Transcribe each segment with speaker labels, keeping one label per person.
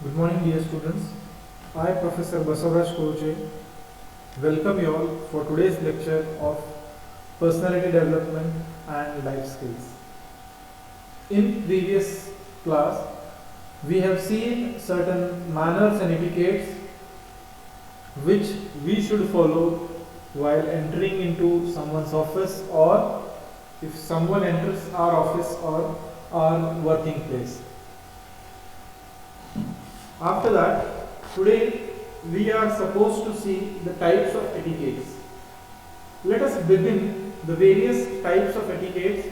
Speaker 1: Good morning, dear students. I, Professor Basavaraj Koche, welcome you all for today's lecture of personality development and life skills. In previous class, we have seen certain manners and etiquettes which we should follow while entering into someone's office, or if someone enters our office or our working place. After that, today we are supposed to see the types of etiquettes. Let us begin the various types of etiquettes,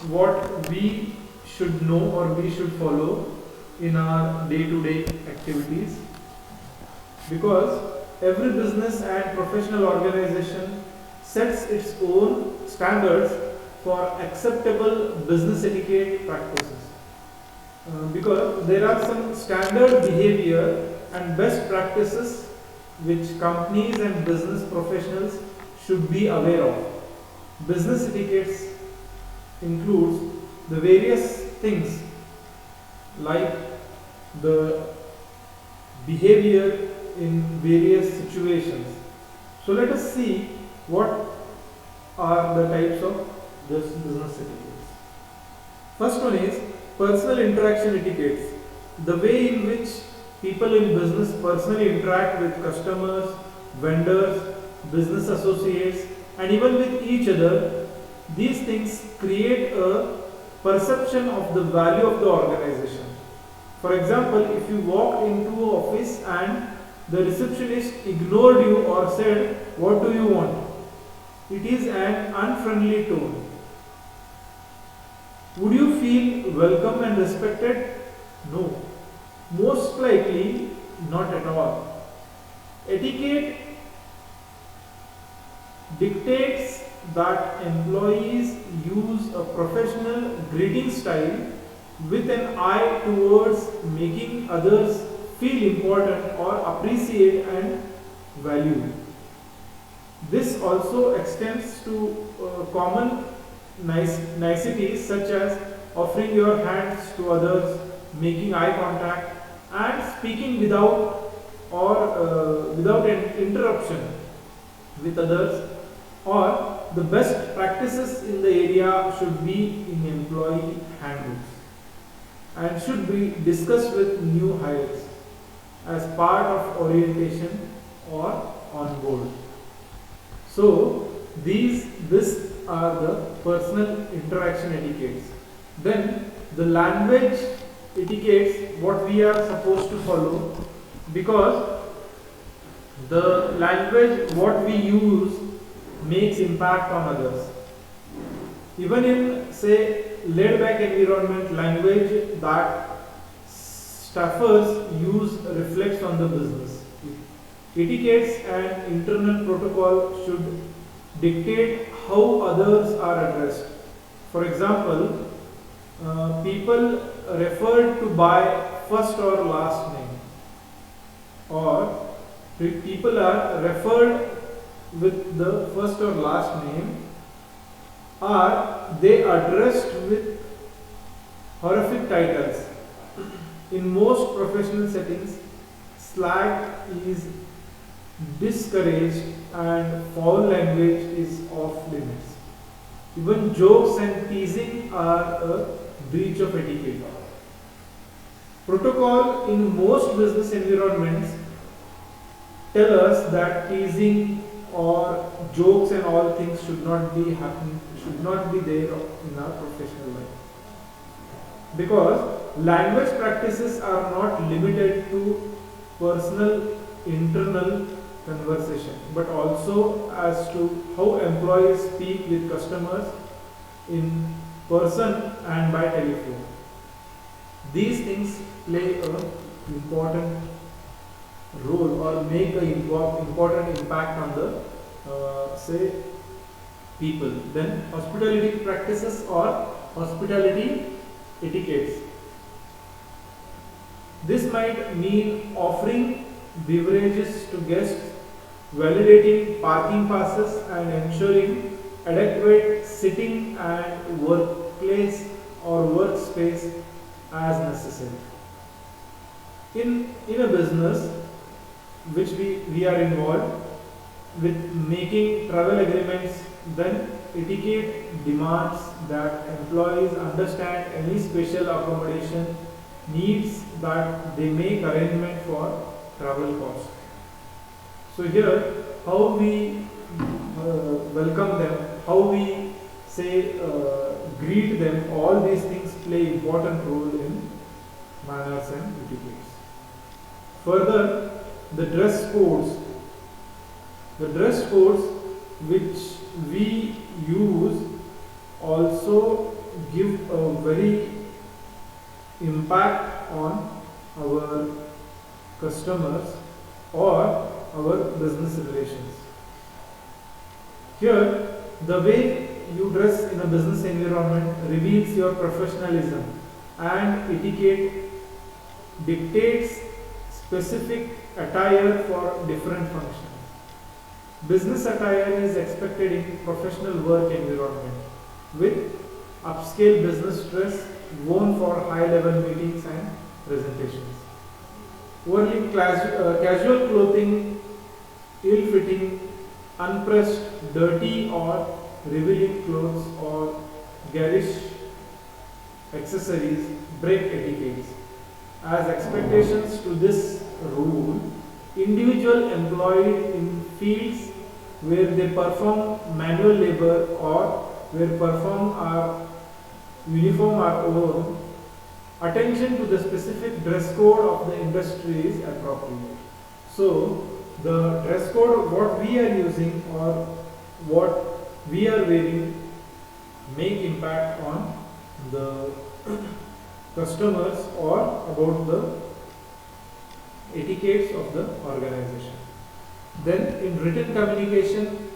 Speaker 1: what we should know or we should follow in our day-to-day activities, because every business and professional organization sets its own standards for acceptable business etiquette practices. Because there are some standard behavior and best practices which companies and business professionals should be aware of. Business etiquettes includes the various things like the behavior in various situations. So let us see what are the types of this business etiquettes. First one is personal interaction etiquettes. The way in which people in business personally interact with customers, vendors, business associates, and even with each other. These things create a perception of the value of the organization. For example, if you walked into an office and the receptionist ignored you or said, "What do you want?" It is an unfriendly tone. Would you feel welcome and respected? No. Most likely not at all. Etiquette dictates that employees use a professional greeting style with an eye towards making others feel important or appreciate and value. This also extends to common niceties such as offering your hands to others, making eye contact, and speaking without an interruption with others. Or the best practices in the area should be in employee handbooks and should be discussed with new hires as part of orientation or on board. So these are the personal interaction etiquettes. Then the language etiquettes, what we are supposed to follow, because the language what we use makes impact on others. Even in, say, laid back environment, language that staffers use reflects on the business. Etiquettes and internal protocol should dictate how others are addressed. For example, people referred to by first or last name, or people are referred with the first or last name, are they addressed with horrific titles. In most professional settings, slang is discouraged and foul language is off limits. Even jokes and teasing are a breach of etiquette. Protocol in most business environments tell us that teasing or jokes and all things should not be there in our professional life. Because language practices are not limited to personal internal conversation, but also as to how employees speak with customers in person and by telephone. These things play an important role or make an important impact on the say people. Then hospitality practices or hospitality etiquettes. This might mean offering beverages to guests, validating parking passes, and ensuring adequate sitting and workplace or workspace as necessary. In a business which we are involved with making travel agreements, then etiquette demands that employees understand any special accommodation needs, that they make arrangement for travel costs. So here, how we welcome them, how we say greet them, all these things play important role in manners and etiquettes. Further, the dress codes. The dress codes which we use also give a very impact on our customers or our business relations. Here, the way you dress in a business environment reveals your professionalism, and etiquette dictates specific attire for different functions. Business attire is expected in professional work environment with upscale business dress worn for high-level meetings and presentations. Overly casual clothing, ill-fitting, unpressed, dirty or revealing clothes or garish accessories break etiquettes. As expectations to this rule, individual employed in fields where they perform manual labor or where uniform are worn, attention to the specific dress code of the industry is appropriate. So, the dress code what we are using or what we are wearing make impact on the customers or about the etiquettes of the organization. Then in written communication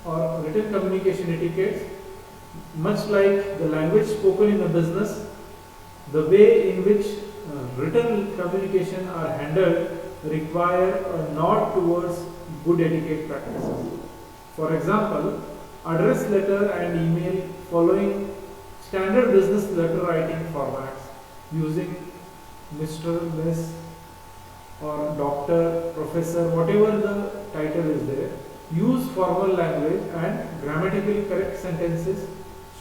Speaker 1: or written communication etiquettes, much like the language spoken in a business, the way in which written communication are handled require a nod towards good etiquette practices. For example, address letter and email following standard business letter writing formats using Mr., Miss or Doctor, Professor, whatever the title is there. Use formal language and grammatically correct sentences,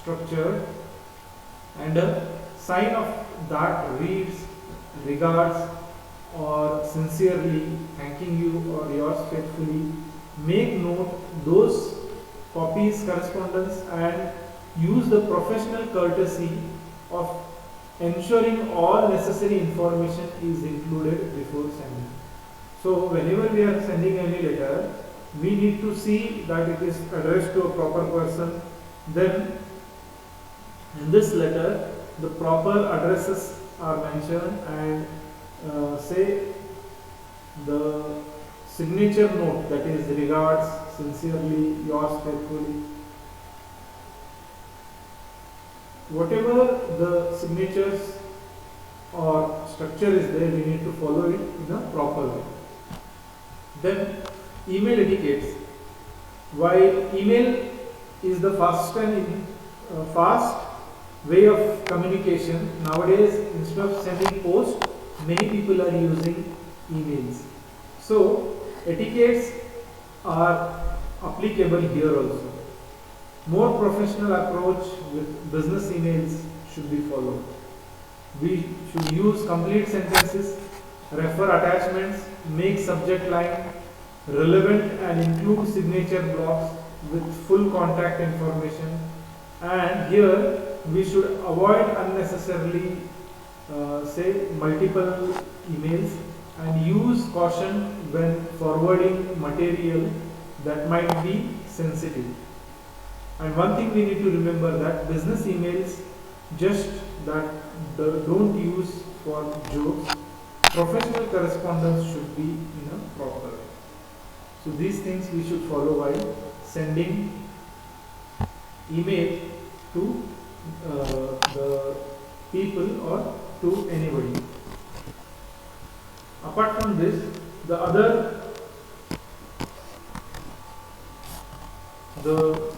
Speaker 1: structured, and a sign of that reads regards or sincerely, thanking you or yours faithfully. Make note those copies correspondence and use the professional courtesy of ensuring all necessary information is included before sending. So whenever we are sending any letter, we need to see that it is addressed to a proper person. Then in this letter, the proper addresses are mentioned, and say the signature note, that is regards, sincerely, yours faithfully. Whatever the signatures or structure is there, we need to follow it in a proper way. Then email etiquettes. While email is the fast way of communication, nowadays instead of sending post, many people are using emails. So etiquettes are applicable here also. More professional approach with business emails should be followed. We should use complete sentences, refer attachments, make subject line relevant and include signature blocks with full contact information. And here we should avoid unnecessarily say multiple emails and use caution when forwarding material that might be sensitive. And one thing we need to remember, that business emails just that don't use for jokes. Professional correspondence should be in a proper way. So these things we should follow while sending email to the people or to anybody. Apart from this, the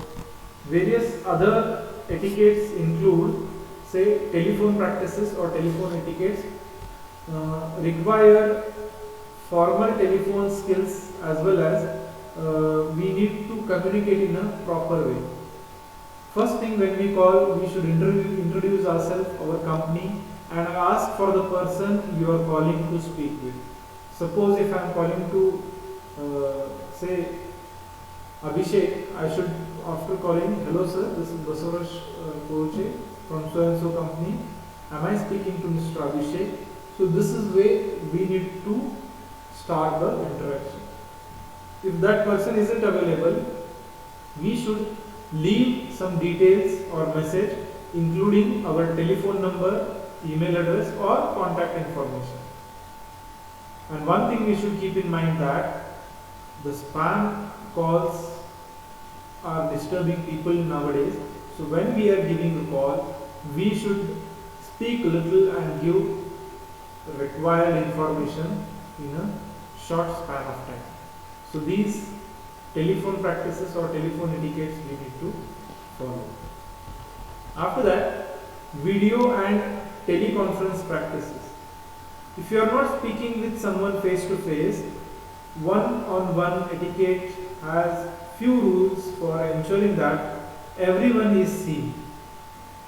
Speaker 1: various other etiquettes include, say, telephone practices or telephone etiquettes. require formal telephone skills as well as we need to communicate in a proper way. First thing, when we call, we should introduce ourselves, our company, and ask for the person you are calling to speak with. Suppose if I am calling to say Abhishek, I should, after calling, hello sir, this is Basavarash Koche from so and so company. Am I speaking to Mr. Abhishek? So this is way we need to start the interaction. If that person isn't available, we should leave some details or message including our telephone number, email address or contact information. And one thing we should keep in mind that the spam calls are disturbing people nowadays. So when we are giving a call, we should speak little and give required information in a short span of time. So these telephone practices or telephone etiquettes we need to follow. After that, video and teleconference practices. If you are not speaking with someone face to face, one-on-one etiquette has few rules for ensuring that everyone is seen,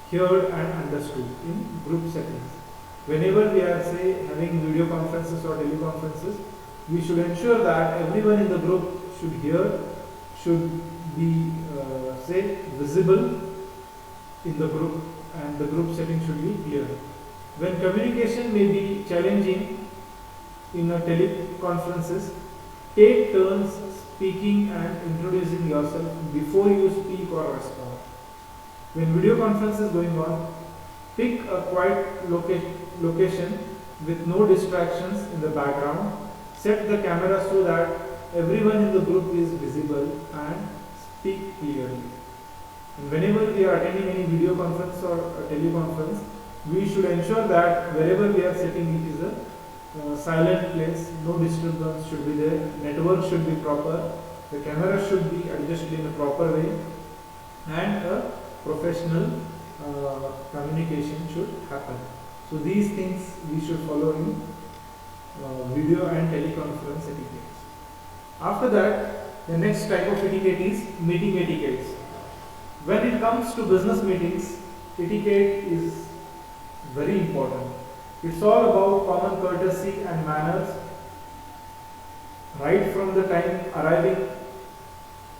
Speaker 1: heard and understood in group settings. Whenever we are having video conferences or teleconferences, we should ensure that everyone in the group should hear, should be visible in the group, and the group setting should be clear. When communication may be challenging in a teleconferences, take turns speaking and introducing yourself before you speak or respond. When video conference is going on, pick a quiet location with no distractions in the background. Set the camera so that everyone in the group is visible and speak clearly. And whenever we are attending any video conference or a teleconference, we should ensure that wherever we are sitting it is a silent place, no disturbance should be there, network should be proper, the camera should be adjusted in a proper way, and a professional communication should happen. So these things we should follow in video and teleconference etiquettes. After that, the next type of etiquette is meeting etiquettes. When it comes to business meetings, etiquette is very important. It's all about common courtesy and manners, right from the time arriving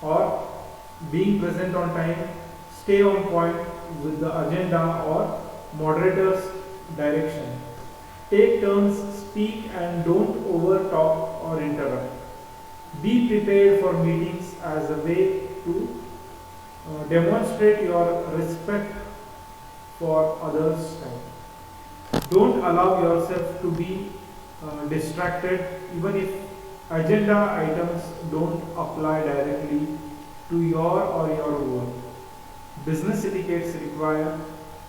Speaker 1: or being present on time, stay on point with the agenda or moderator's direction. Take turns, speak and don't over talk or interrupt. Be prepared for meetings as a way to demonstrate your respect for others' time. Don't allow yourself to be distracted even if agenda items don't apply directly to your or your work. Business etiquettes require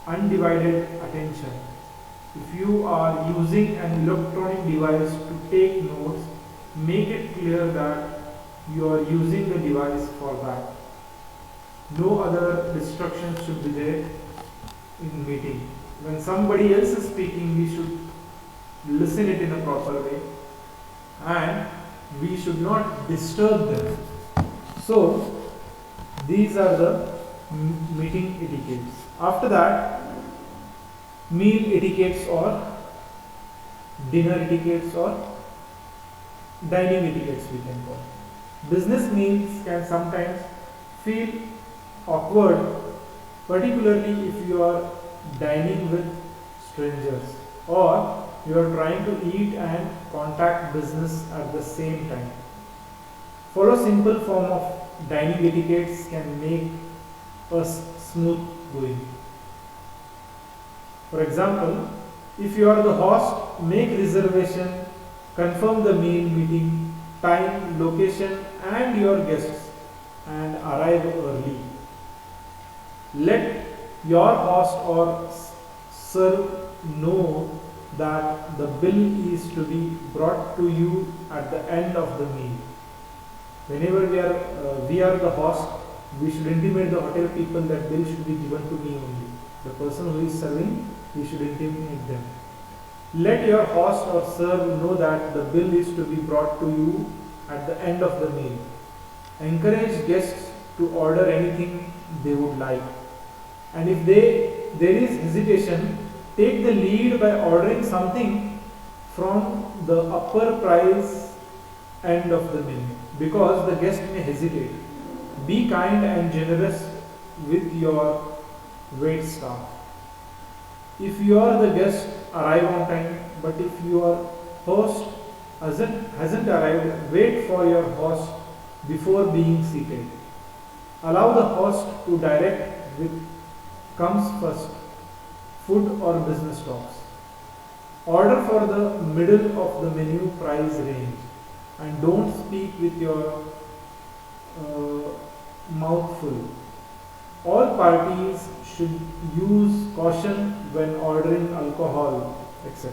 Speaker 1: undivided attention. If you are using an electronic device to take notes, make it clear that you are using the device for that. No other distractions should be there in meeting. When somebody else is speaking, we should listen it in a proper way and we should not disturb them. So these are the meeting etiquettes. After that, meal etiquettes or dinner etiquettes or dining etiquettes we can call. Business meals can sometimes feel awkward, particularly if you are dining with strangers or you are trying to eat and contact business at the same time. Follow simple form of dining etiquettes can make us smooth going. For example, if you are the host, make reservation, confirm the meal meeting, time, location and your guests and arrive early. Let your host or serve know that the bill is to be brought to you at the end of the meal. Whenever we are the host, we should intimate the hotel people that bill should be given to me only. The person who is serving, we should intimate them. Let your host or server know that the bill is to be brought to you at the end of the meal. Encourage guests to order anything they would like. And if there is hesitation, take the lead by ordering something from the upper price end of the menu, because the guest may hesitate. Be kind and generous with your wait staff. If you are the guest, arrive on time, but if your host hasn't arrived, wait for your host before being seated. Allow the host to direct with comes first, food or business talks. Order for the middle of the menu price range, and don't speak with your mouth full. All parties should use caution when ordering alcohol, etc.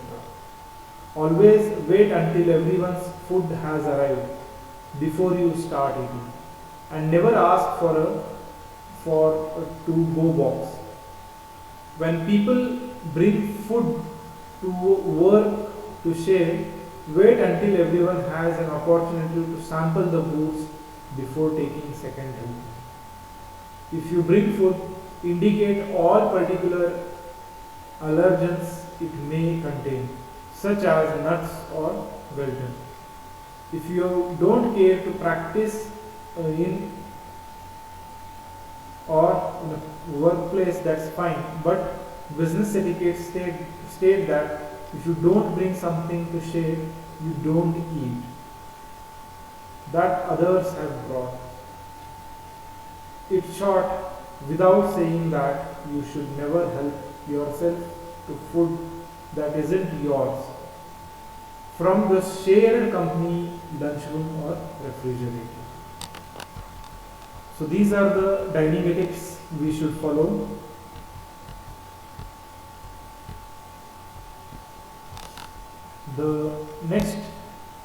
Speaker 1: Always wait until everyone's food has arrived before you start eating, and never ask for a to-go box. When people bring food to work to share, wait until everyone has an opportunity to sample the foods before taking second drink. If you bring food, indicate all particular allergens it may contain, such as nuts or gluten. If you don't care to practice in or in a workplace, that's fine, but business etiquette state that if you don't bring something to share, you don't eat that others have brought. It's short, without saying that you should never help yourself to food that isn't yours from the shared company lunchroom or refrigerator. So these are the dining etiquettes we should follow. The next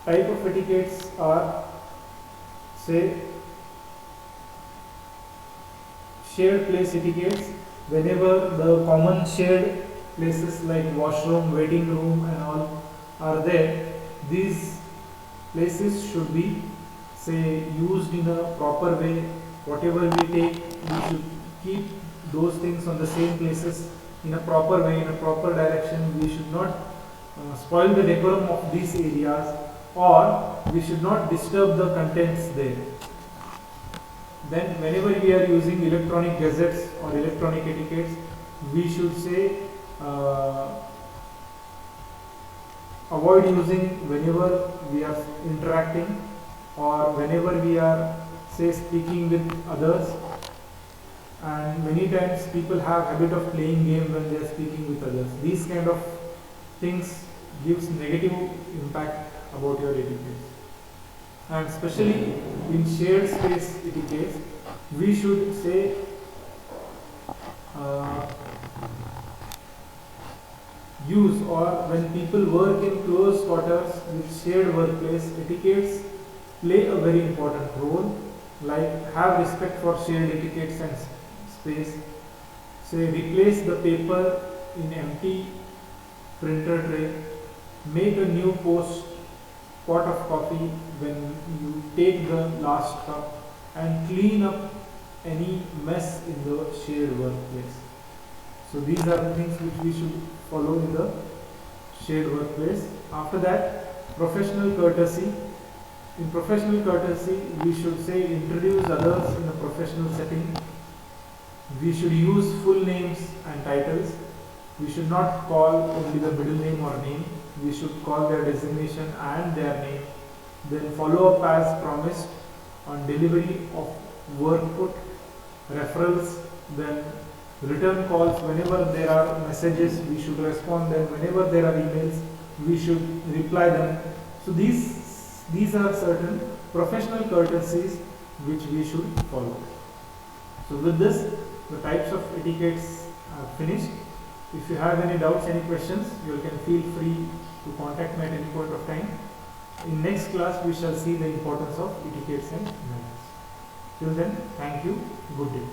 Speaker 1: type of etiquettes are, say, shared place etiquettes. Whenever the common shared places like washroom, waiting room and all are there, these places should be, say, used in a proper way. Whatever we take, we should keep those things on the same places in a proper way, in a proper direction. We should not spoil the decorum of these areas, or we should not disturb the contents there. Then whenever we are using electronic gadgets or electronic etiquettes, we should say avoid using whenever we are interacting, or whenever we are, say, speaking with others. And many times people have habit of playing game when they are speaking with others. These kind of things gives negative impact about your etiquette. And especially in shared space etiquette, we should say use, or when people work in close quarters with shared workplace, etiquettes play a very important role, like have respect for shared etiquettes and space. Say, replace the paper in empty printer tray, make a new pot of coffee when you take the last cup, and clean up any mess in the shared workplace. So these are the things which we should follow in the shared workplace. After that, professional courtesy. In professional courtesy, we should say introduce others in a professional setting. We should use full names and titles. We should not call only the middle name or name. We should call their designation and their name. Then follow up as promised on delivery of work put, referrals, then return calls. Whenever there are messages, we should respond them. Whenever there are emails, we should reply them. So these are certain professional courtesies which we should follow. So with this, the types of etiquettes are finished. If you have any doubts, any questions, you can feel free to contact me at any point of time. In next class, we shall see the importance of etiquettes and manners. Till then, thank you. Good day.